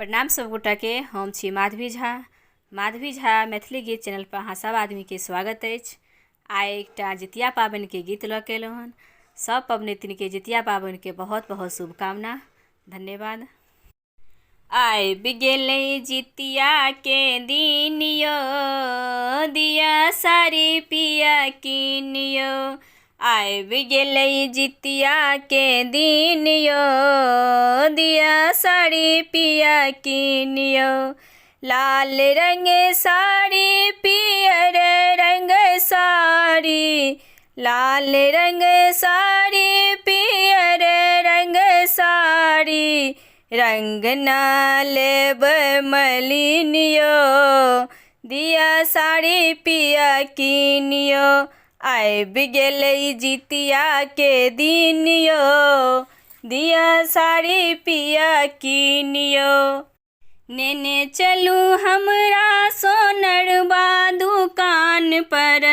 प्रणाम सब गोटा के। हम छी माधवी झा मैथिली गीत चैनल पर अहाँ सब आदमी के स्वागत अछि। आइ एकटा जितिया पाबनि के गीत लऽ के एलहुँ हन। सब पबनैतिन के जितिया पाबनि के बहुत बहुत शुभकामना। धन्यवाद। आबि गेलै जितिया के दिन यो, दिया साड़ी पिया किनियो। आबि गेलै जितिया के दिन यो, दिया साड़ी पिया किनियो। लाल रंग साड़ी पियर रंग साड़ी, लाल रंग साड़ी पियर रंग साड़ी। रंग ना लेब मलिनियो, दिया साड़ी पिया किनियो। आबि गेलै जितिया के दिन यो, दिया साड़ी पिया किनियो। नेने चलू हमरा सोनरबा दुकान पर,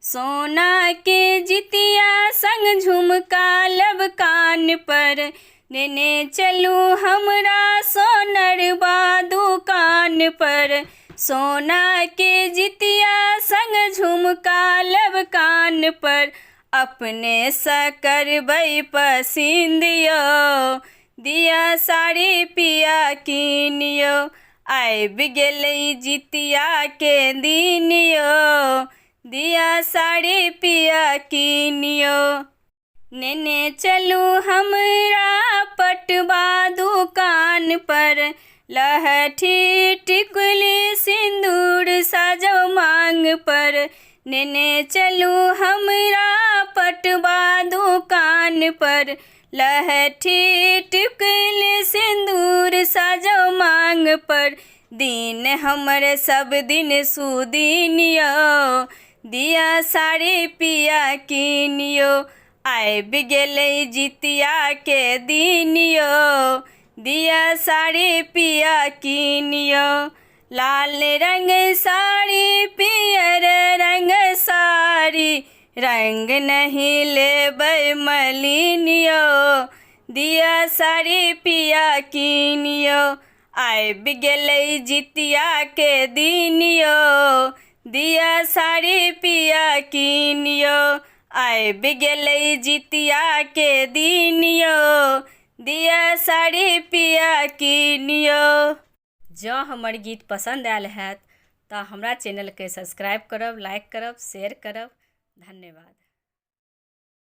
सोना के जितिया संग झुमका लब कान पर। नेने चलू हमरा सोनरबा दुकान पर, सोना के जितिया संग झुमका लब कान पर। अपने सा करबै पसिंद यो, दिया साड़ी पिया किनियो। आबि गेलै जितिया के दिन यो, दिया साड़ी पिया किनियो। नेने चलू हमरा पटवा दुकान पर, लहठी टिकुली सिंदूर साजो मांग पर। नेने चलू हमरा पटवा दुकान पर, लहठी टिकुली सिंदूर साजो मांग पर। दिन हमर सब दिन सुदिन यो, दिया साड़ी पिया किनियो। आबि गेलै जितिया के दिन यो, दिया साड़ी पिया किनियो। लाल रंग साड़ी पियर रंग साड़ी, रंग नहीं लेबै मलिनियो, दिया साड़ी पिया किनियो। आबि गेलै जितिया के दिन यो, दिया साड़ी पिया किनियो। आबि गेलै जितिया के दिन यो, दिया साड़ी पिया किनियो। जँ हमर गीत पसंद आयल हैत तऽ हमरा चैनल के सब्सक्राइब करब, लाइक करब, शेयर करब। धन्यवाद।